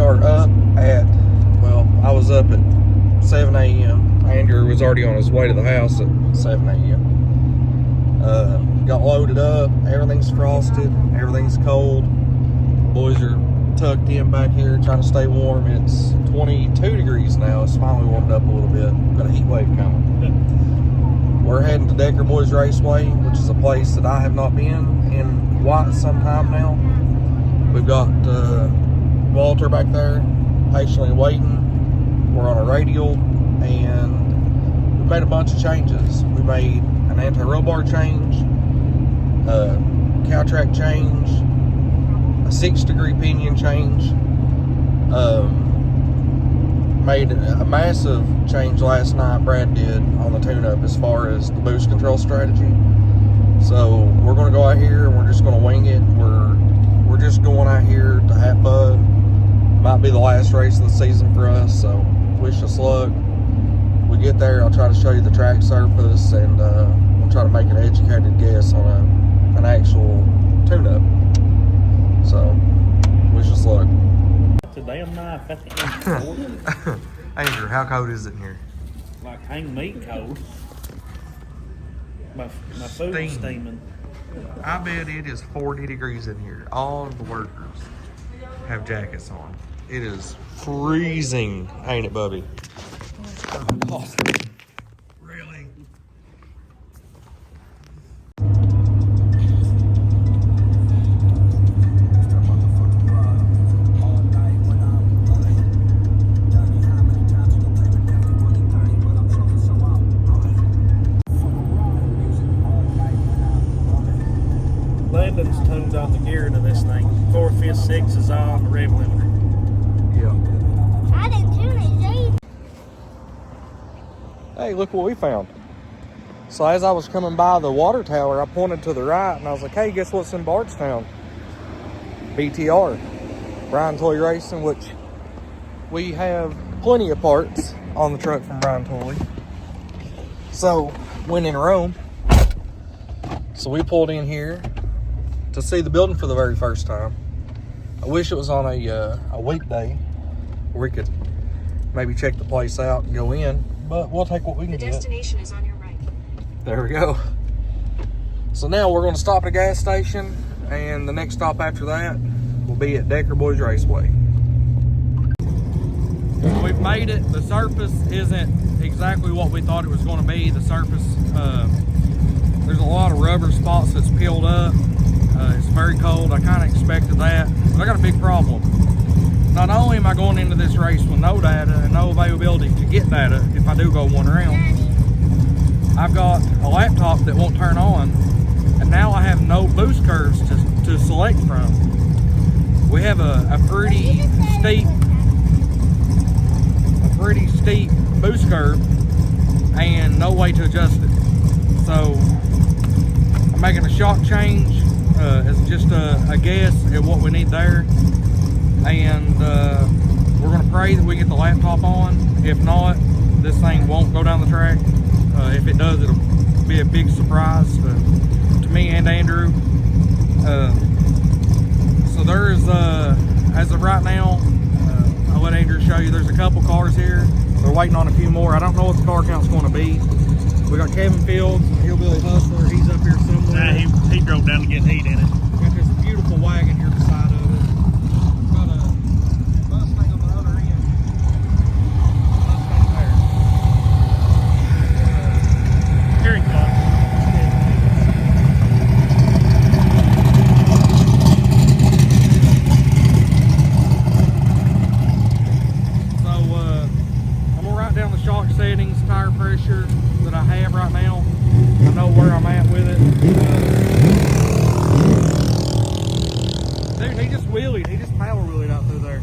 are up at, well, I was up at 7 a.m. Andrew was already on his way to the house at 7 a.m. Got loaded up. Everything's frosted. Everything's cold. Boys are tucked in back here trying to stay warm. It's 22 degrees now. It's finally warmed up a little bit. Got a heat wave coming. We're heading to Deckerboyz Raceway, which is a place that I have not been in quite some time now. We've got Walter back there patiently waiting. We're on a radial, and we made a bunch of changes. We made an anti-roll bar change, a cow track change, a 6-degree pinion change. Made a massive change last night, Brad did, on the tune-up as far as the boost control strategy. So we're going to go out here and we're just going to wing it. We're just going out here to have fun. Might be the last race of the season for us, so wish us luck. We get there, I'll try to show you the track surface, and we'll try to make an educated guess on an actual tune-up. So wish us luck. A damn knife at the end. Andrew, how cold is it in here? Like hang meat cold. My food's steaming. I bet it is 40 degrees in here. All of the workers have jackets on. It is freezing, ain't it, Bubby? Oh, God. Really? Landon's tuned on the gear to this thing. 4, 5, 6 is on the rev limiter. Yeah. I didn't tune it, Dave. Hey, look what we found. So as I was coming by the water tower, I pointed to the right and I was like, hey, guess what's in Bardstown? BTR, Brian Toy Racing, which we have plenty of parts on the truck from Brian Toy. So, when in Rome, so we pulled in here to see the building for the very first time. I wish it was on a weekday where we could maybe check the place out and go in, but we'll take what we can get. The destination is on your right. There we go. So now we're going to stop at a gas station, and the next stop after that will be at Deckerboyz Raceway. We've made it. The surface isn't exactly what we thought it was going to be. The surface, there's a lot of rubber spots that's peeled up. It's very cold. I kind of expected that, but I got a big problem. Not only am I going into this race with no data and no availability to get data if I do go one round, I've got a laptop that won't turn on, and now I have no boost curves to select from. We have a pretty steep boost curve and no way to adjust it. So I'm making a shock change as just a guess at what we need there, and we're going to pray that we get the laptop on. If not, this thing won't go down the track. If it does, it'll be a big surprise to me and Andrew. So there's as of right now, I'll let Andrew show you, there's a couple cars here. They're waiting on a few more. I don't know what the car count's going to be. We got Kevin Fields, Hillbilly Hustler. He's up here somewhere. He drove down to get heat in it. Got this beautiful wagon here beside of it. Got a Mustang on the other end. Mustang there. Here he comes. I'm gonna write down the shock settings, tire pressure that I have right now. I know where I'm at with it. Dude, he just wheelied. He just power wheelied out through there. I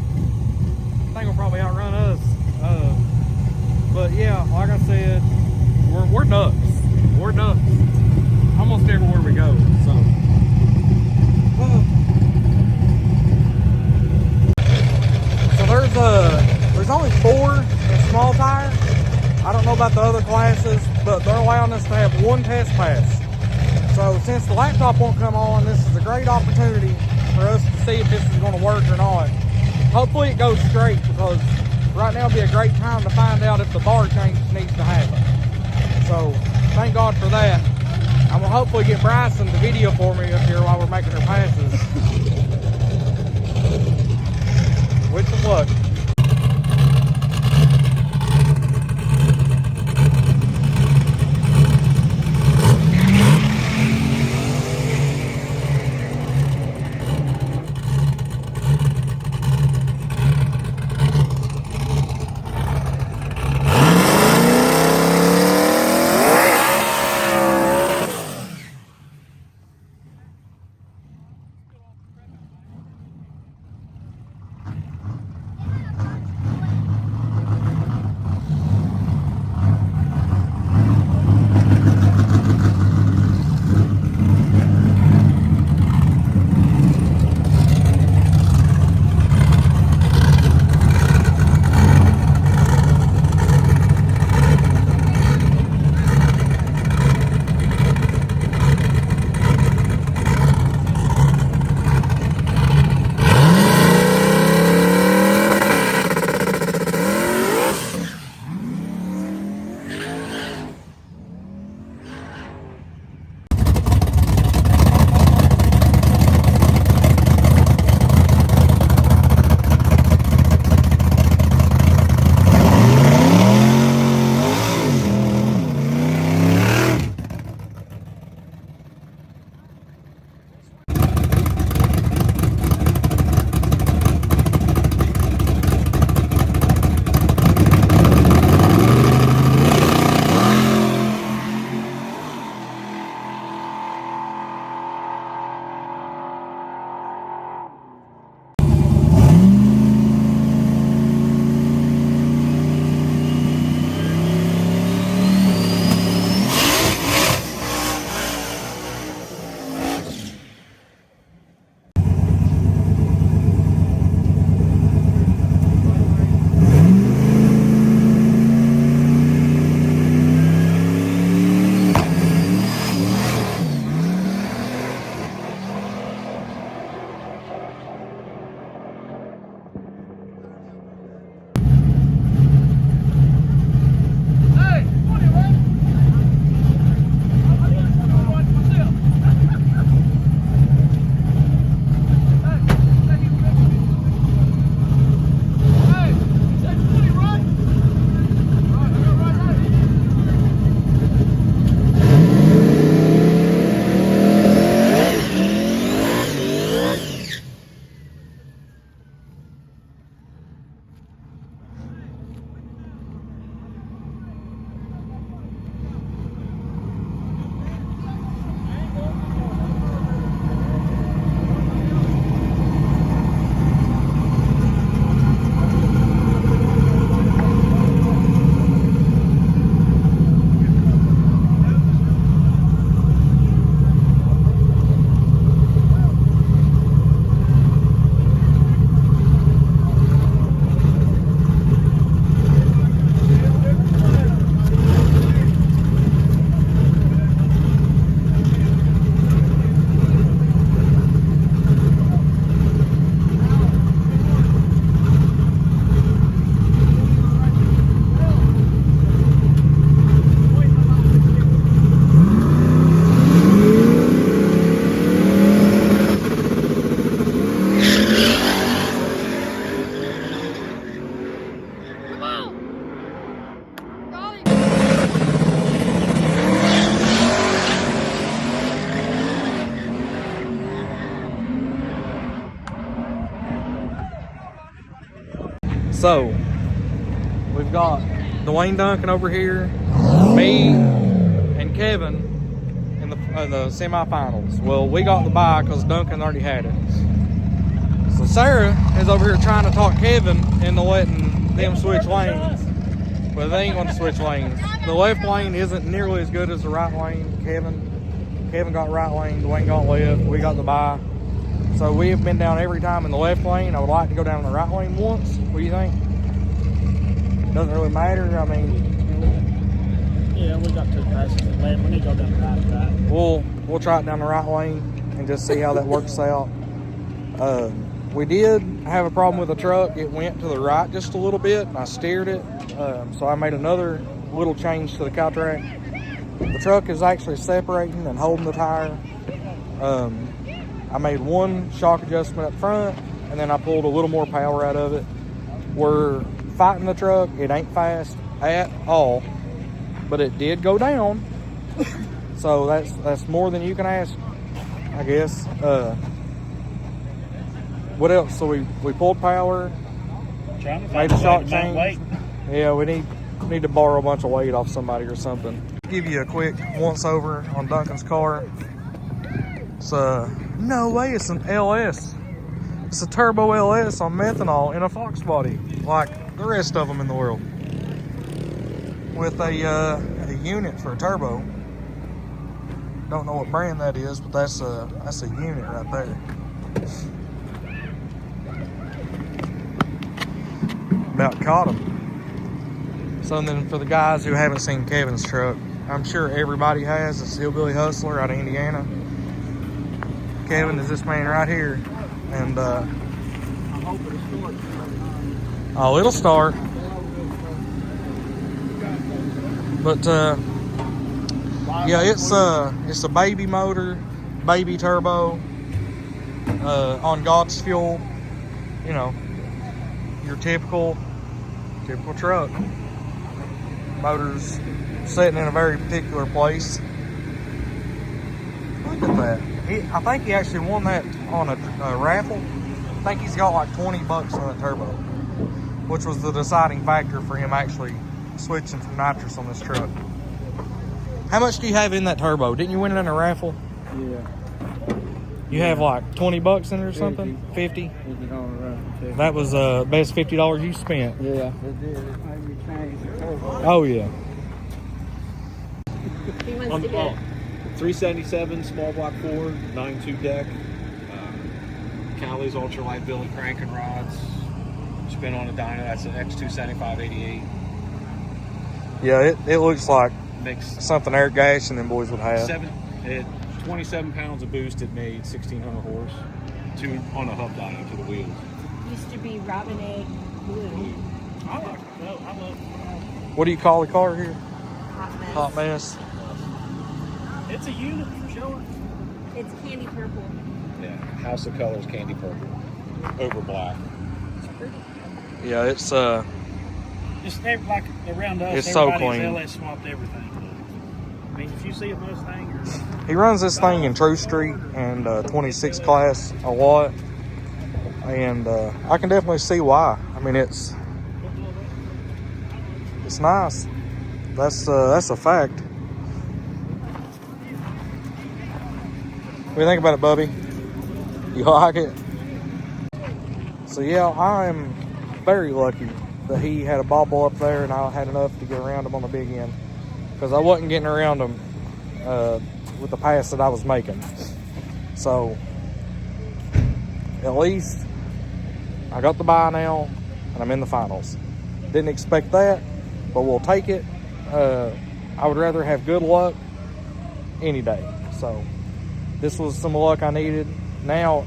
think he'll probably outrun us. But yeah, like I said, we're nuts. We're nuts. Almost everywhere we go. So. So there's only 4 in small tire. I don't know about the other classes, but they're allowing us to have 1 test pass. So since the laptop won't come on, this is a great opportunity for us to see if this is going to work or not. hopefully it goes straight, because right now would be a great time to find out if the bar change needs to happen. So thank God for that. I'm gonna hopefully get Bryson to video for me up here while we're making our passes. With some luck. So, we've got Dwayne Duncan over here, me, and Kevin in the semifinals. Well, we got the bye because Duncan already had it. So Sarah is over here trying to talk Kevin into letting them switch lanes, but they ain't going to switch lanes. The left lane isn't nearly as good as the right lane. Kevin got right lane, Dwayne got left, we got the bye. So we have been down every time in the left lane. I would like to go down the right lane once. What do you think? Doesn't really matter. I mean, yeah, we got 2 passes in left. We need to go down the right track. We'll try it down the right lane and just see how that works out. We did have a problem with the truck. It went to the right just a little bit, and I steered it. So I made another little change to the cow track. The truck is actually separating and holding the tire. I made one shock adjustment up front, and then I pulled a little more power out of it. We're fighting the truck. It ain't fast at all, but it did go down. So that's more than you can ask, I guess. What else? So we pulled power, made a shock change. Yeah, we need to borrow a bunch of weight off somebody or something. Give you a quick once over on Duncan's car. It's no way, it's an LS. It's a turbo LS on methanol in a Fox body, like the rest of them in the world, with a unit for a turbo. Don't know what brand that is, but that's a unit right there. About caught him. So then for the guys who haven't seen Kevin's truck, I'm sure everybody has. It's Hillbilly Hustler out of Indiana. Kevin is this man right here, and oh, it'll start. But yeah, it's a baby motor, baby turbo, on God's fuel. You know, your typical truck. Motor's sitting in a very particular place. Look at that. I think he actually won that on a raffle. I think he's got like 20 bucks on that turbo, which was the deciding factor for him actually switching from nitrous on this truck. How much do you have in that turbo? Didn't you win it in a raffle? Yeah. You have like 20 bucks in it or something? 50? That was the best $50 you spent. Yeah, it did. It made me change the turbo. Oh, yeah. He wants to get 377 small block 4, 9.2 deck. Callie's ultralight billet cranking rods. Spin on a dyno. That's an X275-88. Yeah, it looks like Makes something Eric Gash and them boys would have. 27 pounds of boost. It made 1,600 horse. On a hub dyno to the wheels. used to be Robin Egg Blue. I like it. No, I love it. What do you call the car here? Hot mess. Hot mess. It's a unit for sure. It's candy purple. Yeah, House of Colors candy purple over black. It's pretty. Yeah, it's Just like around us, It's so everybody's clean. LS swapped everything. I mean, if you see a Mustang or he runs this thing in True Street and 26 class a lot, and I can definitely see why. I mean, it's nice. That's a fact. What do you think about it, Bubby? You like it? So yeah, I am very lucky that he had a bobble up there and I had enough to get around him on the big end, because I wasn't getting around him with the pass that I was making. So at least I got the bye now and I'm in the finals. Didn't expect that, but we'll take it. I would rather have good luck any day. So this was some luck I needed. Now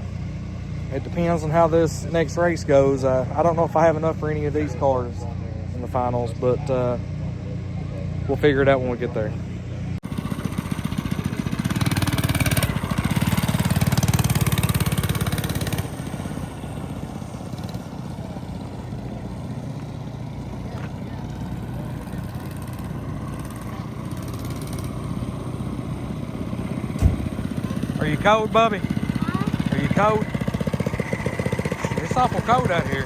it depends on how this next race goes. I don't know if I have enough for any of these cars in the finals, but we'll figure it out when we get there. Are you cold, Bubby? Are you cold? It's awful cold out here.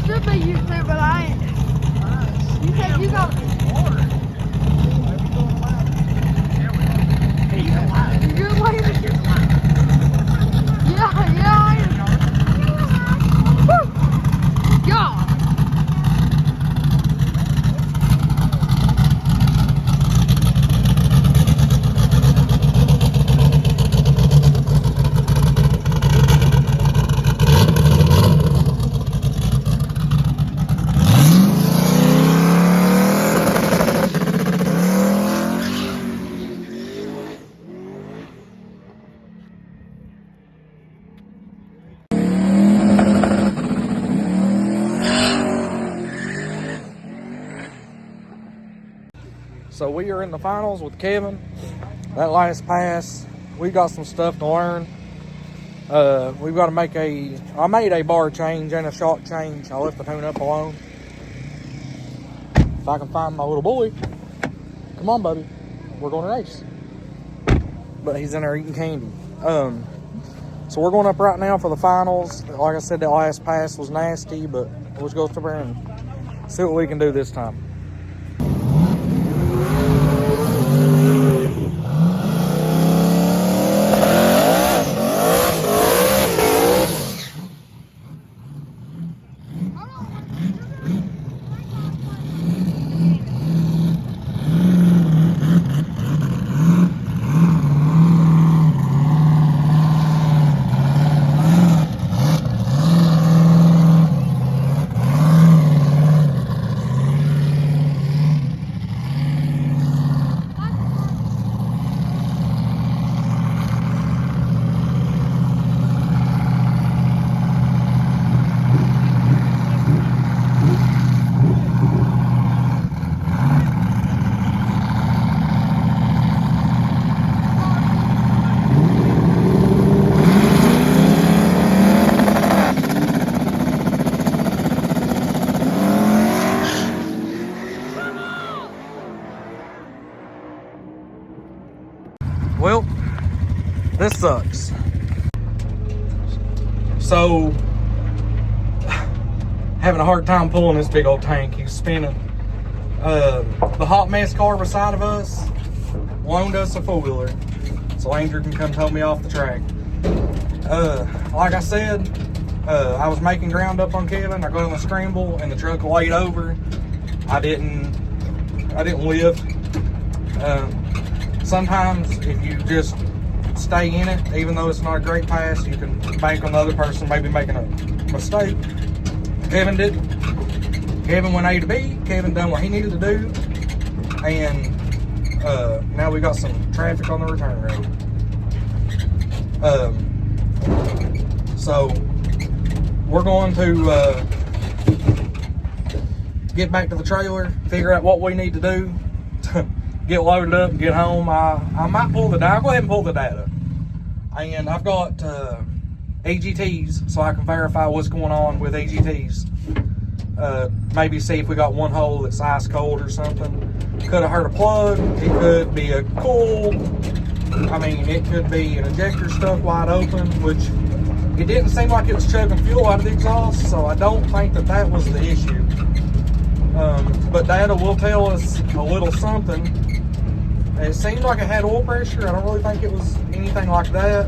should be used to, but I ain't. You said you got. You're waiting. Yeah, I am. Woo! God. So we are in the finals with Kevin. That last pass, we got some stuff to learn. We've got to make I made a bar change and a shock change. I left the tune-up alone. If I can find my little boy. Come on, buddy. We're going to race. But he's in there eating candy. So we're going up right now for the finals. Like I said, that last pass was nasty, but let's go through there and see what we can do this time. Well, this sucks. So, having a hard time pulling this big old tank. He's spinning. The hot mess car beside of us loaned us a four-wheeler, so Andrew can come tow me off the track. Like I said, I was making ground up on Kevin. I got on the scramble and the truck laid over. I didn't lift. Sometimes if you just stay in it, even though it's not a great pass, you can bank on the other person maybe making a mistake. Kevin didn't. Kevin went A to B. Kevin done what he needed to do. And now we got some traffic on the return road. So we're going to get back to the trailer, figure out what we need to do. Get loaded up and get home. I might pull the data. I'll go ahead and pull the data. And I've got AGTs, so I can verify what's going on with AGTs. Maybe see if we got one hole that's ice cold or something. Could have hurt a plug. It could be a coil. I mean, it could be an injector stuck wide open, which it didn't seem like it was chugging fuel out of the exhaust, so I don't think that was the issue. But data will tell us a little something. It seemed like it had oil pressure. I don't really think it was anything like that.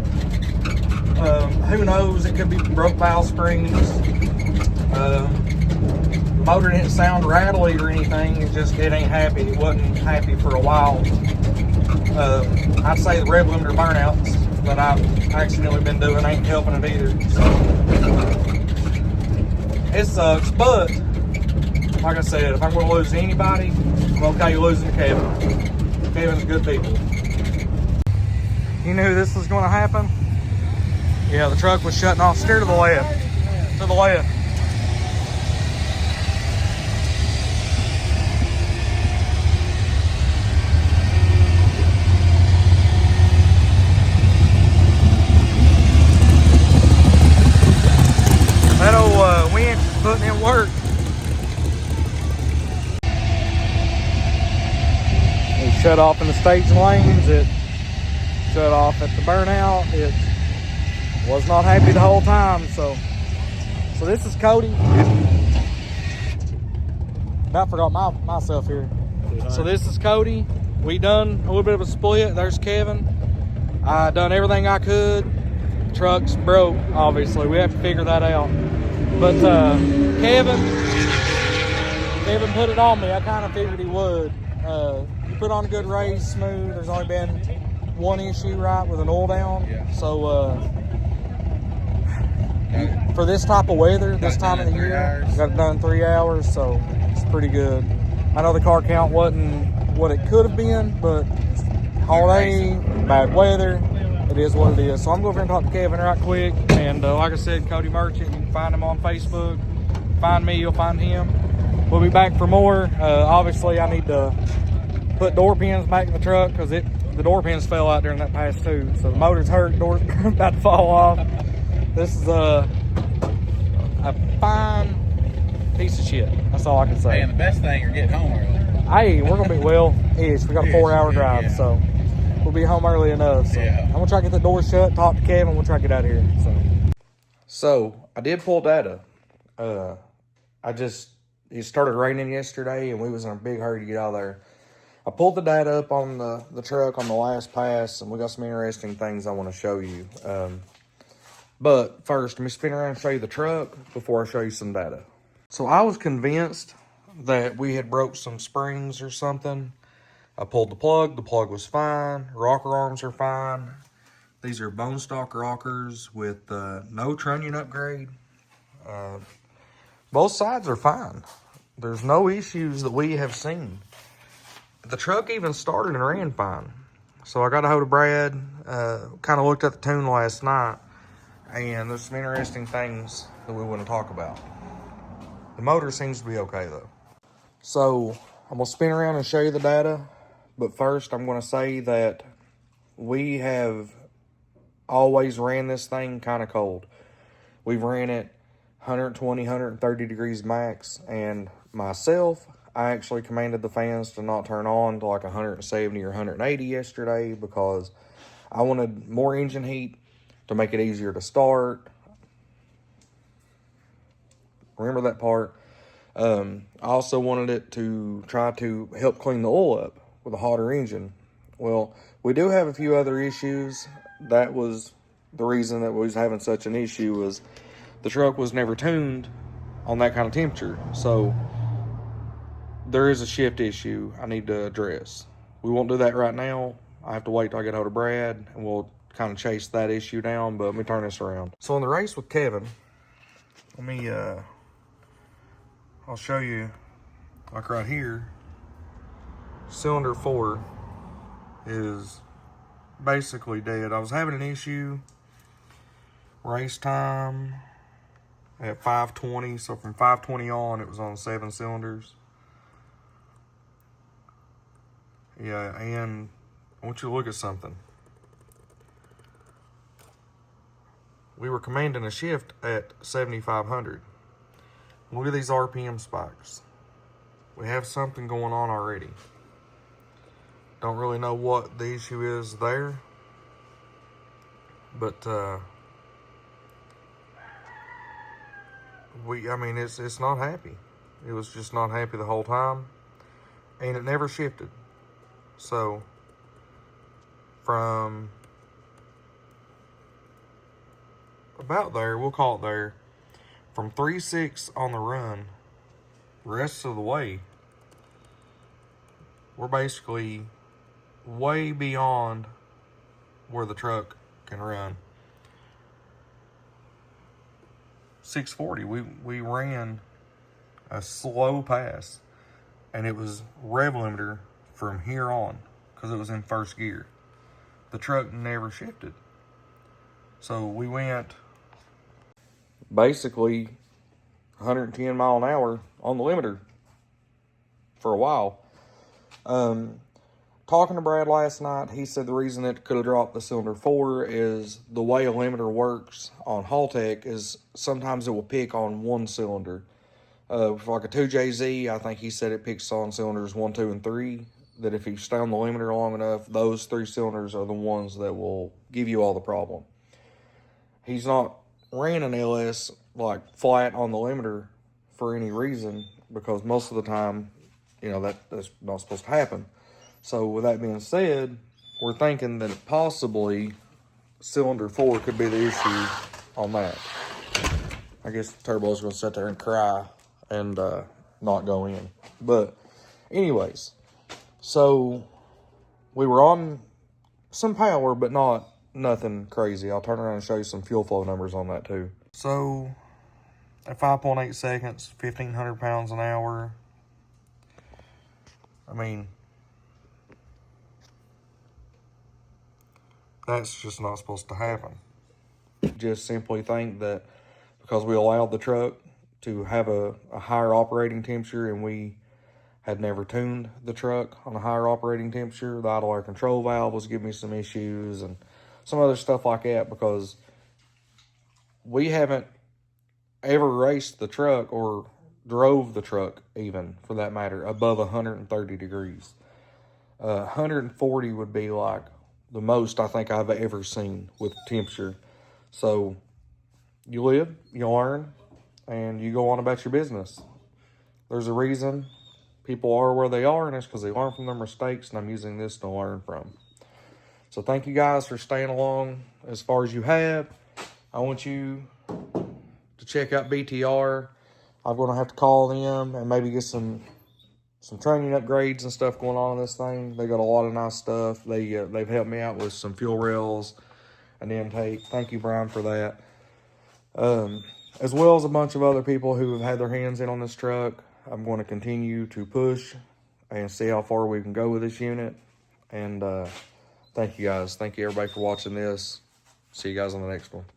Who knows? It could be broke valve springs. The motor didn't sound rattly or anything. It ain't happy. It wasn't happy for a while. I'd say the rev limiter burnouts that I've accidentally been doing ain't helping it either. So it sucks, but like I said, if I'm going to lose to anybody, I'm okay losing to Kevin. Kevin's good people. You knew this was going to happen? Yeah, the truck was shutting off. Steer to the left. To the left. That old winch is putting in work. Shut off in the stage lanes. It shut off at the burnout. It was not happy the whole time. So this is Cody. About forgot myself here. So this is Cody. We done a little bit of a split. There's Kevin. I done everything I could. Truck's broke, obviously. We have to figure that out. But Kevin put it on me. I kind of figured he would. He put on a good race, smooth. There's only been one issue, right, with an oil down. Yeah. So for this type of weather, this time of the year, got it done in 3 hours, so it's pretty good. I know the car count wasn't what it could have been, but holiday, bad weather, it is what it is. So I'm going over and talk to Kevin right quick. And like I said, Cody Merchant, you can find him on Facebook. Find me, you'll find him. We'll be back for more. Obviously, I need to put door pins back in the truck because the door pins fell out during that pass too. So the motor's hurt, door's about to fall off. This is a fine piece of shit. That's all I can say. Hey, and the best thing, you're getting home early. Hey, we're gonna be ish. We got a 4-hour drive, yeah. so we'll be home early enough. So Yeah. I'm gonna try to get the door shut, talk to Kevin, we'll try to get out of here. So I did pull data. It started raining yesterday and we was in a big hurry to get out of there. I pulled the data up on the truck on the last pass, and we got some interesting things I want to show you. But first, let me spin around and show you the truck before I show you some data. So I was convinced that we had broke some springs or something. I pulled the plug was fine. Rocker arms are fine. These are bone stock rockers with no trunnion upgrade. Both sides are fine. There's no issues that we have seen. The truck even started and ran fine. So I got a hold of Brad, kind of looked at the tune last night, and there's some interesting things that we want to talk about. The motor seems to be okay though. So I'm gonna spin around and show you the data, but first I'm gonna say that we have always ran this thing kind of cold. We've ran it 120, 130 degrees max, and myself, I actually commanded the fans to not turn on to like 170 or 180 yesterday because I wanted more engine heat to make it easier to start. Remember that part. I also wanted it to try to help clean the oil up with a hotter engine. Well, we do have a few other issues. That was the reason that we was having such an issue, was the truck was never tuned on that kind of temperature. So there is a shift issue I need to address. We won't do that right now. I have to wait till I get hold of Brad, and we'll kind of chase that issue down, but let me turn this around. So in the race with Kevin, let me, I'll show you, like right here, cylinder 4 is basically dead. I was having an issue, race time at 520, so from 520 on, it was on 7 cylinders. Yeah, and I want you to look at something. We were commanding a shift at 7,500. Look at these RPM spikes. We have something going on already. Don't really know what the issue is there, but it's not happy. It was just not happy the whole time, and it never shifted. So from about there, we'll call it there, from 3.6 on the run, the rest of the way, we're basically way beyond where the truck can run. 640, we ran a slow pass, and it was rev limiter from here on because it was in first gear. The truck never shifted. So we went basically 110 mile an hour on the limiter for a while. Talking to Brad last night, he said the reason it could have dropped the cylinder 4 is the way a limiter works on Haltech is sometimes it will pick on one cylinder. For like a 2JZ, I think he said it picks on cylinders 1, 2, and 3. That if you stay on the limiter long enough, those 3 cylinders are the ones that will give you all the problem. He's not ran an LS like flat on the limiter for any reason, because most of the time, you know, that's not supposed to happen. So with that being said, we're thinking that possibly cylinder 4 could be the issue on that. I guess the turbo's going to sit there and cry and not go in. But anyways, so we were on some power, but nothing crazy. I'll turn around and show you some fuel flow numbers on that too. So at 5.8 seconds, 1,500 pounds an hour. I mean, that's just not supposed to happen. Just simply think that because we allowed the truck to have a higher operating temperature, and we had never tuned the truck on a higher operating temperature, the idle air control valve was giving me some issues and some other stuff like that, because we haven't ever raced the truck or drove the truck, even for that matter, above 130 degrees. 140 would be like the most I think I've ever seen with temperature. So you live, you learn, and you go on about your business. There's a reason people are where they are, and it's because they learn from their mistakes, and I'm using this to learn from. So thank you guys for staying along as far as you have. I want you to check out BTR. I'm going to have to call them and maybe get some training upgrades and stuff going on in this thing. They got a lot of nice stuff. They've helped me out with some fuel rails and intake. Thank you, Brian, for that. As well as a bunch of other people who have had their hands in on this truck. I'm going to continue to push and see how far we can go with this unit. And thank you guys. Thank you everybody for watching this. See you guys on the next one.